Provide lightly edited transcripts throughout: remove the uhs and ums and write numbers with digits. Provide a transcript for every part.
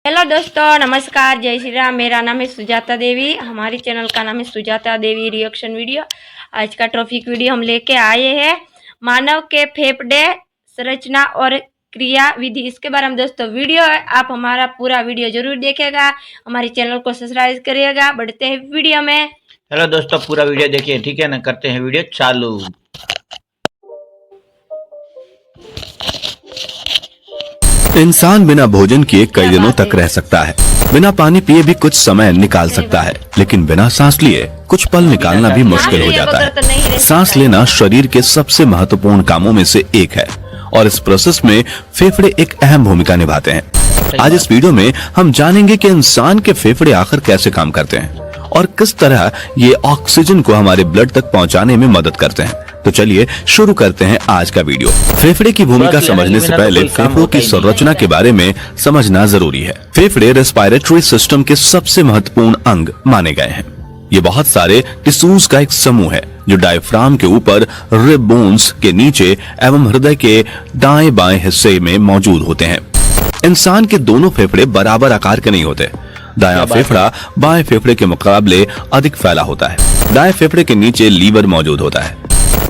Hello दोस्तों, नमस्कार, जय श्री राम। मेरा नाम है सुजाता देवी। हमारी चैनल का नाम है सुजाता देवी रिएक्शन वीडियो। आज का टॉपिक वीडियो हम लेके आए हैं मानव के फेफड़े संरचना और क्रिया विधि। इसके बारे में दोस्तों वीडियो है, आप हमारा पूरा वीडियो जरूर देखेगा। हमारे चैनल को सब्सक्राइब करिएगा। बढ़ते हैं वीडियो में। हेलो दोस्तों, पूरा वीडियो देखिए, ठीक है ना। करते हैं वीडियो चालू। इंसान बिना भोजन किए कई दिनों तक रह सकता है, बिना पानी पिए भी कुछ समय निकाल सकता है, लेकिन बिना सांस लिए कुछ पल निकालना भी मुश्किल हो जाता है। सांस लेना शरीर के सबसे महत्वपूर्ण कामों में से एक है और इस प्रोसेस में फेफड़े एक अहम भूमिका निभाते हैं। आज इस वीडियो में हम जानेंगे कि इंसान के फेफड़े आखिर कैसे काम करते हैं और किस तरह ये ऑक्सीजन को हमारे ब्लड तक पहुंचाने में मदद करते हैं। तो चलिए शुरू करते हैं आज का वीडियो। फेफड़े की भूमिका समझने से पहले फेफड़ों की संरचना के बारे में समझना जरूरी है। फेफड़े रेस्पिरेटरी सिस्टम के सबसे महत्वपूर्ण अंग माने गए हैं। ये बहुत सारे टिश्यूज का एक समूह है जो डायफ्राम के ऊपर, रिब बोन्स के नीचे एवं हृदय के दाएं बाएं हिस्से में मौजूद होते हैं। इंसान के दोनों फेफड़े बराबर आकार के नहीं होते। दायां फेफड़ा बाएं फेफड़े के मुकाबले अधिक फैला होता है। दाएं फेफड़े के नीचे लीवर मौजूद होता है।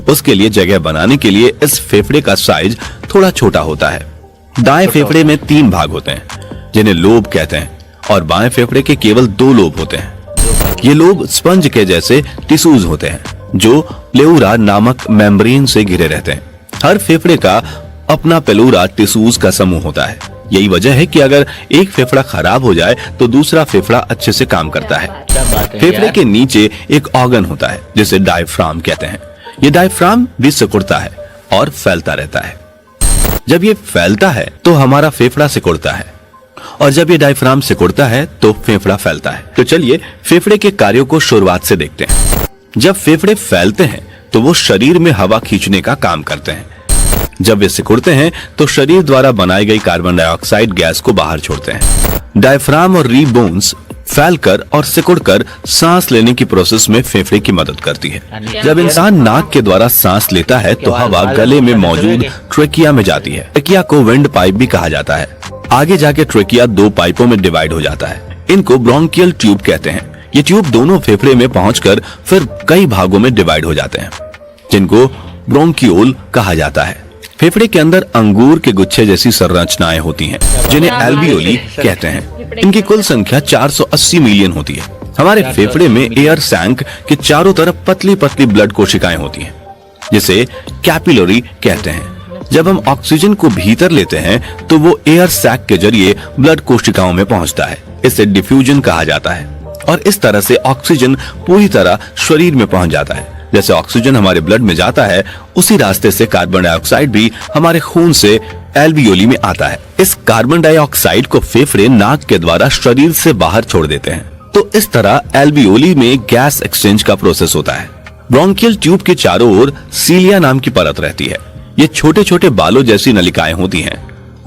उसके लिए जगह बनाने के लिए इस फेफड़े का साइज थोड़ा छोटा होता है। दाएं फेफड़े में 3 भाग होते हैं जिन्हें लोब कहते हैं और बाएं फेफड़े के केवल 2 लोब होते हैं। ये लोब स्पंज के जैसे टिश्यूज होते हैं जो प्लेउरा नामक मेम्ब्रेन से घिरे रहते हैं। हर फेफड़े का अपना प्लेउरा टिश्यूज का समूह होता है। यही वजह है कि अगर एक फेफड़ा खराब हो जाए तो दूसरा फेफड़ा अच्छे से काम करता है। फेफड़े के नीचे एक ऑर्गन होता है जिसे डायफ्राम कहते हैं। ये डायफ्राम भी सिकुड़ता है और फैलता रहता है। जब ये फैलता है तो हमारा फेफड़ा सिकुड़ता है और जब ये डायफ्राम सिकुड़ता है तो फेफड़ा फैलता है। तो चलिए फेफड़े के कार्यों को शुरुआत से देखते हैं। जब फेफड़े फैलते हैं तो वो शरीर में हवा खींचने का काम करते हैं। जब वे सिकुड़ते हैं तो शरीर द्वारा बनाई गई कार्बन डाइऑक्साइड गैस को बाहर छोड़ते हैं। डायफ्राम और रिब बोन्स फैलकर और सिकुड़कर सांस लेने की प्रोसेस में फेफड़े की मदद करती है। जब इंसान नाक के द्वारा सांस लेता है तो हवा गले में मौजूद ट्रेकिया में जाती है। ट्रेकिया को विंड पाइप भी कहा जाता है। आगे जाके ट्रेकिया 2 पाइपों में डिवाइड हो जाता है। इनको ब्रोंकियल ट्यूब कहते हैं। ये ट्यूब दोनों फेफड़े में पहुंचकर फिर कई भागों में डिवाइड हो जाते हैं जिनको ब्रोंकियोल कहा जाता है। फेफड़े के अंदर अंगूर के गुच्छे जैसी संरचनाएं होती हैं जिन्हें एल्वियोली कहते हैं। इनकी कुल संख्या 480 मिलियन होती है। हमारे फेफड़े में एयर सैंक के चारों तरफ पतली पतली ब्लड कोशिकाएं होती हैं जिसे कैपिलरी कहते हैं। जब हम ऑक्सीजन को भीतर लेते हैं तो वो एयर सैक के जरिए ब्लड कोशिकाओं में पहुंचता है। इसे डिफ्यूजन कहा जाता है और इस तरह से ऑक्सीजन पूरी तरह शरीर में पहुंच जाता है। जैसे ऑक्सीजन हमारे ब्लड में जाता है उसी रास्ते से कार्बन डाइऑक्साइड भी हमारे खून से एल्वियोली में आता है। इस कार्बन डाइऑक्साइड को फेफड़े नाक के द्वारा शरीर से बाहर छोड़ देते हैं। तो इस तरह एल्वियोली में गैस एक्सचेंज का प्रोसेस होता है। ब्रोंकियल ट्यूब के चारों ओर सीलिया नाम की परत रहती है। ये छोटे छोटे बालों जैसी नलिकाएं होती हैं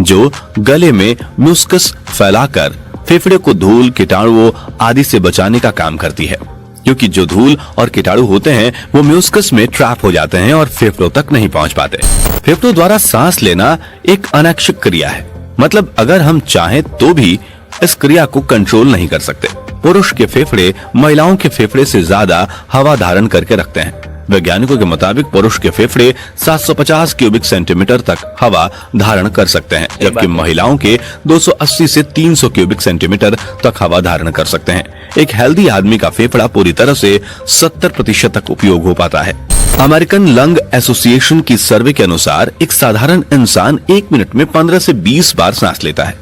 जो गले में म्यूस्कस फैलाकर फेफड़े को धूल, कीटाणुओं आदि से बचाने का काम करती है, क्योंकि जो धूल और कीटाणु होते हैं वो म्यूस्कस में ट्रैप हो जाते हैं और फेफड़ों तक नहीं पहुंच पाते। फेफड़ों द्वारा सांस लेना एक अनैच्छिक क्रिया है, मतलब अगर हम चाहें तो भी इस क्रिया को कंट्रोल नहीं कर सकते। पुरुष के फेफड़े महिलाओं के फेफड़े से ज्यादा हवा धारण करके रखते हैं। वैज्ञानिकों के मुताबिक पुरुष के फेफड़े 750 क्यूबिक सेंटीमीटर तक हवा धारण कर सकते हैं, जबकि महिलाओं के 280 से 300 क्यूबिक सेंटीमीटर तक हवा धारण कर सकते हैं। एक हेल्दी आदमी का फेफड़ा पूरी तरह से 70% तक उपयोग हो पाता है। अमेरिकन लंग एसोसिएशन की सर्वे के अनुसार एक साधारण इंसान 1 मिनट में 15 से 20 बार सांस लेता है,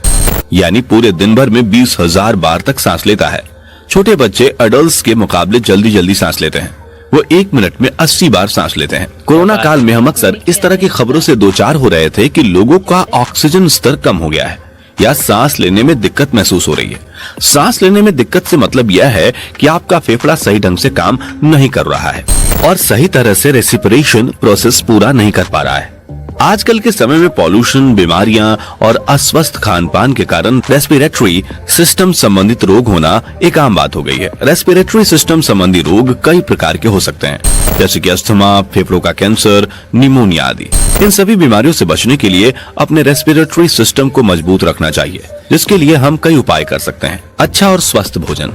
यानी पूरे दिन भर में 20,000 बार तक सांस लेता है। छोटे बच्चे अडल्ट्स के मुकाबले जल्दी जल्दी सांस लेते हैं। वो 1 मिनट में 80 बार सांस लेते हैं। कोरोना काल में हम अक्सर इस तरह की खबरों से दो चार हो रहे थे कि लोगों का ऑक्सीजन स्तर कम हो गया है या सांस लेने में दिक्कत महसूस हो रही है। सांस लेने में दिक्कत से मतलब यह है कि आपका फेफड़ा सही ढंग से काम नहीं कर रहा है और सही तरह से रेस्पिरेशन प्रोसेस पूरा नहीं कर पा रहा है। आजकल के समय में पॉल्यूशन, बीमारियां और अस्वस्थ खान पान के कारण रेस्पिरेटरी सिस्टम संबंधित रोग होना एक आम बात हो गई है। रेस्पिरेटरी सिस्टम संबंधी रोग कई प्रकार के हो सकते हैं। जैसे कि अस्थमा, फेफड़ों का कैंसर, निमोनिया आदि। इन सभी बीमारियों से बचने के लिए अपने रेस्पिरेटरी सिस्टम को मजबूत रखना चाहिए, जिसके लिए हम कई उपाय कर सकते हैं। अच्छा और स्वस्थ भोजन।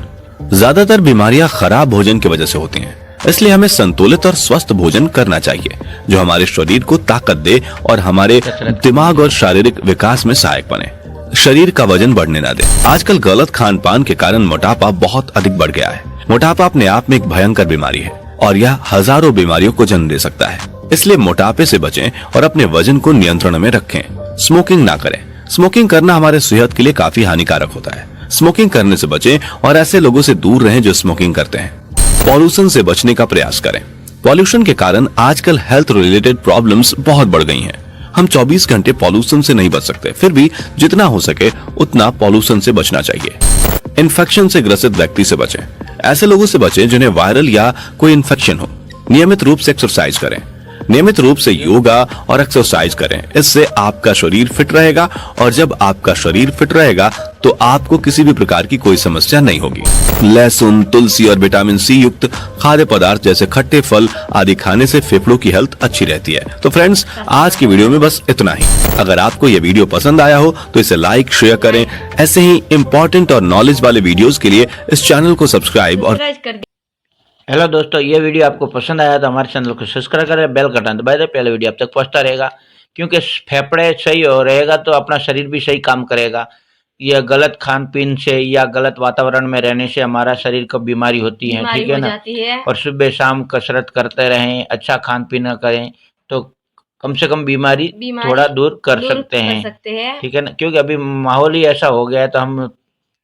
ज्यादातर बीमारियां खराब भोजन की वजह से होती हैं, इसलिए हमें संतुलित और स्वस्थ भोजन करना चाहिए जो हमारे शरीर को ताकत दे और हमारे दिमाग और शारीरिक विकास में सहायक बने, शरीर का वजन बढ़ने ना दे। आजकल गलत खान पान के कारण मोटापा बहुत अधिक बढ़ गया है। मोटापा अपने आप में एक भयंकर बीमारी है और यह हजारों बीमारियों को जन्म दे सकता है। इसलिए मोटापे से बचें और अपने वजन को नियंत्रण में रखें। स्मोकिंग ना करें। स्मोकिंग करना हमारे सेहत के लिए काफी हानिकारक होता है। स्मोकिंग करने से बचें और ऐसे लोगों से दूर रहें जो स्मोकिंग करते हैं। पॉल्यूशन से बचने का प्रयास करें। पॉल्यूशन के कारण आजकल हेल्थ रिलेटेड प्रॉब्लम्स बहुत बढ़ गई हैं। हम 24 घंटे पॉल्यूशन से नहीं बच सकते, फिर भी जितना हो सके उतना पॉल्यूशन से बचना चाहिए। इन्फेक्शन से ग्रसित व्यक्ति से बचें। ऐसे लोगों से बचें जिन्हें वायरल या कोई इन्फेक्शन हो। नियमित रूप से एक्सरसाइज करें। नियमित रूप से योगा और एक्सरसाइज करें। इससे आपका शरीर फिट रहेगा और जब आपका शरीर फिट रहेगा तो आपको किसी भी प्रकार की कोई समस्या नहीं होगी। लहसुन, तुलसी और विटामिन सी युक्त खाद्य पदार्थ जैसे खट्टे फल आदि खाने से फेफड़ों की हेल्थ अच्छी रहती है। तो फ्रेंड्स, आज की वीडियो में बस इतना ही। अगर आपको यह वीडियो पसंद आया हो तो इसे लाइक, शेयर करें। ऐसे ही इंपॉर्टेंट और नॉलेज वाले वीडियोस के लिए इस चैनल को सब्सक्राइब और कर हेलो दोस्तों, ये वीडियो आपको पसंद आया तो हमारे चैनल को सब्सक्राइब करें, बेल का बटन दबाएं, पहले वीडियो आप तक पहुंचता रहेगा। क्योंकि फेफड़े सही हो रहेगा तो अपना शरीर भी सही काम करेगा। यह गलत खान पीन से या गलत वातावरण में रहने से हमारा शरीर को बीमारी होती है, ठीक है ना। और सुबह शाम कसरत करते रहें, अच्छा खान पीना करें तो कम से कम बीमारी थोड़ा दूर कर सकते हैं, ठीक है ना। क्योंकि अभी माहौल ही ऐसा हो गया है तो हम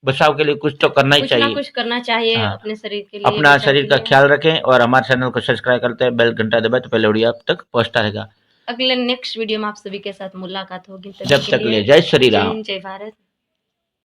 बचाव के लिए कुछ तो करना ही चाहिए। कुछ करना चाहिए हाँ, अपने शरीर के लिए, अपना शरीर का ख्याल रखें और हमारे चैनल को सब्सक्राइब करते हैं, बेल घंटा दबाएं तो पहले वीडियो आप तक पहुंचता रहेगा। अगले नेक्स्ट वीडियो में आप सभी के साथ मुलाकात होगी। जब तक ले जय श्री राम। जय भारत।